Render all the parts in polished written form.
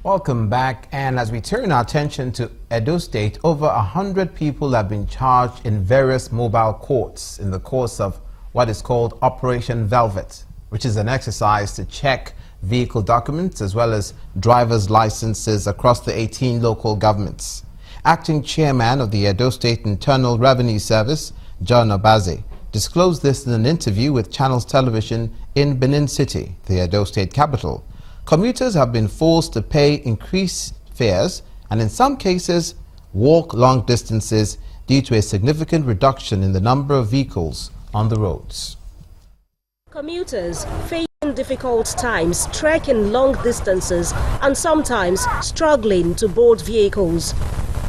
Welcome back, and as we turn our attention to Edo State, over 100 people have been charged in various mobile courts in the course of what is called Operation Velvet, which is an exercise to check vehicle documents as well as driver's licenses across the 18 local governments. Acting chairman of the Edo State Internal Revenue Service, John Obaze, disclosed this in an interview with Channels Television in Benin City, the Edo State capital. Commuters have been forced to pay increased fares and in some cases walk long distances due to a significant reduction in the number of vehicles on the roads. Commuters facing difficult times, trekking long distances and sometimes struggling to board vehicles.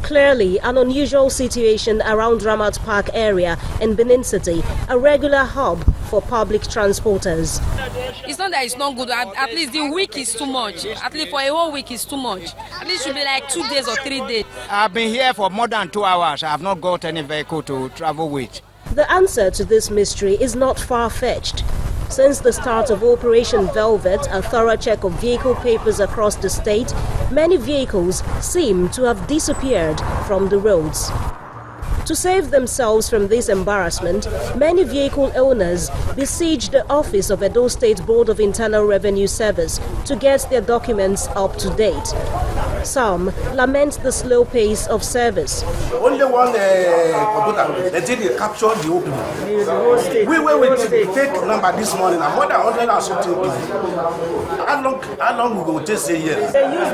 Clearly an unusual situation around Ramat Park area in Benin City, a regular hub for public transporters. It's not that it's not good. At least the week is too much. At least for a whole week is too much. At least it should be like 2 days or 3 days. I've been here for more than 2 hours. I have not got any vehicle to travel with. The answer to this mystery is not far-fetched. Since the start of Operation Velvet, a thorough check of vehicle papers across the state, many vehicles seem to have disappeared from the roads. To save themselves from this embarrassment, many vehicle owners besieged the office of Edo State Board of Internal Revenue Service to get their documents up to date. Some lament the slow pace of service. Only one computer, they did capture the old people. We were with the fake number this morning, and more than 100 and something people. How long we go just say here? They use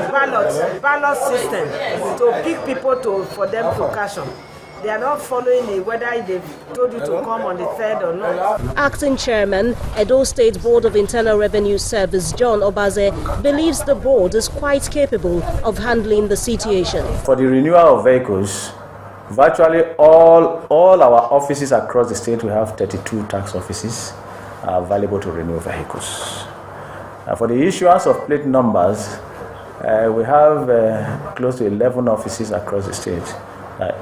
ballot system to pick people for them to cash on. They are not following whether they've told you to come on the 3rd or not. Acting Chairman, Edo State Board of Internal Revenue Service, John Obaze, believes the board is quite capable of handling the situation. For the renewal of vehicles, virtually all our offices across the state, we have 32 tax offices are available to renew vehicles. For the issuance of plate numbers, we have close to 11 offices across the state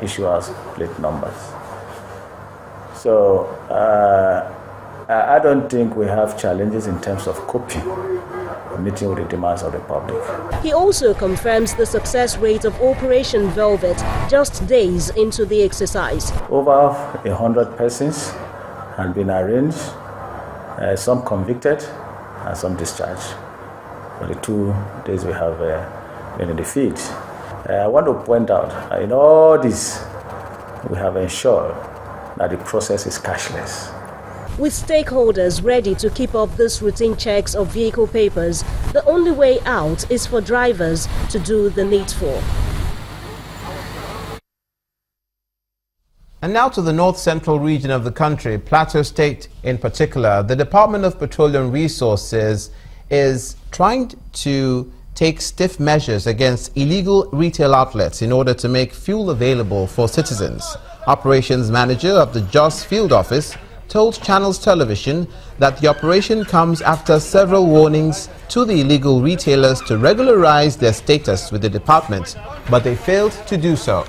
issue us plate numbers. So I don't think we have challenges in terms of coping, meeting with the demands of the public. He also confirms the success rate of Operation Velvet just days into the exercise. Over 100 persons have been arraigned, some convicted and some discharged. For the 2 days we have been in the field. I want to point out, in all this, we have ensured that the process is cashless. With stakeholders ready to keep up these routine checks of vehicle papers, the only way out is for drivers to do the needful. And now to the north-central region of the country, Plateau State in particular. The Department of Petroleum Resources is trying to take stiff measures against illegal retail outlets in order to make fuel available for citizens. Operations manager of the Jos Field Office told Channels Television that the operation comes after several warnings to the illegal retailers to regularize their status with the department, but they failed to do so.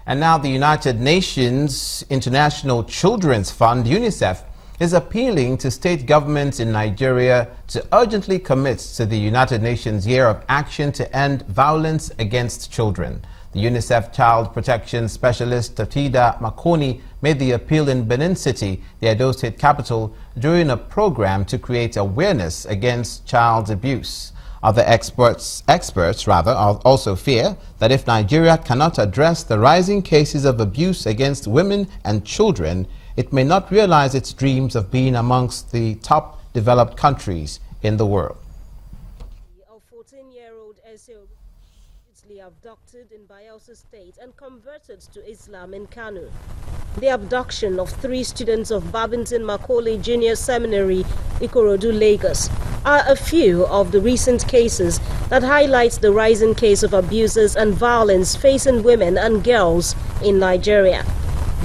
And now the United Nations International Children's Fund, UNICEF, is appealing to state governments in Nigeria to urgently commit to the United Nations Year of Action to End Violence Against Children. The UNICEF Child Protection Specialist Tafida Makoni made the appeal in Benin City, the Edo State capital, during a program to create awareness against child abuse. Other experts also fear that if Nigeria cannot address the rising cases of abuse against women and children, it may not realize its dreams of being amongst the top developed countries in the world. A 14-year-old abducted in Bayelsa State and converted to Islam in Kano. The abduction of 3 students of Babington Macaulay Junior Seminary, Ikorodu, Lagos, are a few of the recent cases that highlight the rising case of abuses and violence facing women and girls in Nigeria.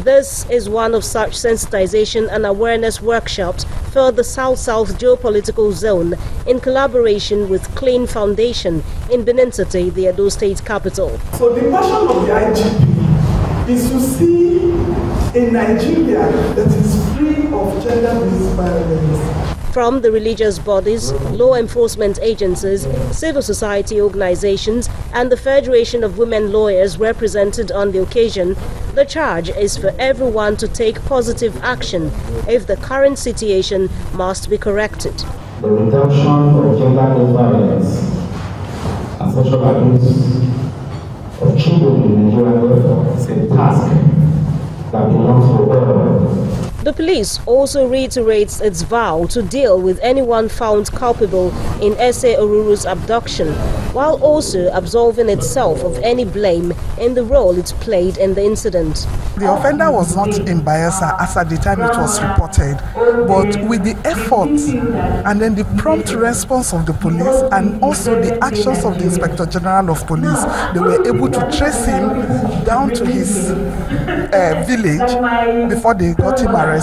This is one of such sensitization and awareness workshops for the South-South Geopolitical Zone in collaboration with Clean Foundation in Benin City, the Edo State capital. So the passion of the IGP is to see a Nigeria that is free of gender-based violence. From the religious bodies, law enforcement agencies, civil society organizations, and the Federation of Women Lawyers represented on the occasion, the charge is for everyone to take positive action if the current situation must be corrected. The reduction of gender-based violence and sexual abuse of children in Nigeria is a task that belongs to all. The police also reiterates its vow to deal with anyone found culpable in S.A. Oruru's abduction, while also absolving itself of any blame in the role it played in the incident. The offender was not in Bayelsa as at the time it was reported, but with the efforts and then the prompt response of the police and also the actions of the Inspector General of Police, they were able to trace him down to his village before they got him arrested.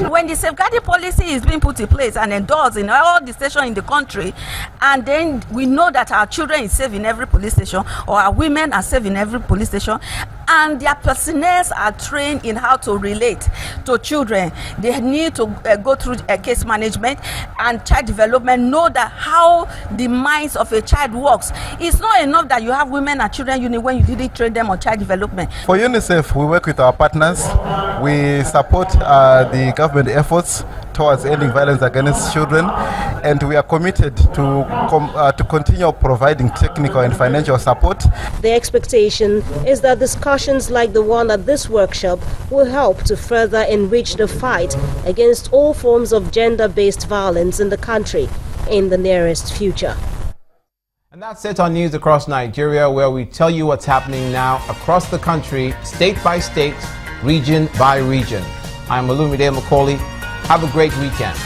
When the safeguarding policy is being put in place and endorsed in all the stations in the country, and then we know that our children is safe in every police station, or our women are safe in every police station, and their personnel are trained in how to relate to children. They need to go through case management and child development, know that how the minds of a child works. It's not enough that you have women and children unit when you didn't train them on child development. For UNICEF, we work with our partners. We support the government efforts towards ending violence against children, and we are committed to continue providing technical and financial support. The expectation is that discussions like the one at this workshop will help to further enrich the fight against all forms of gender-based violence in the country in the nearest future. And that's it on News Across Nigeria, where we tell you what's happening now across the country, state by state, region by region. I'm Olumide Macaulay. Have a great weekend.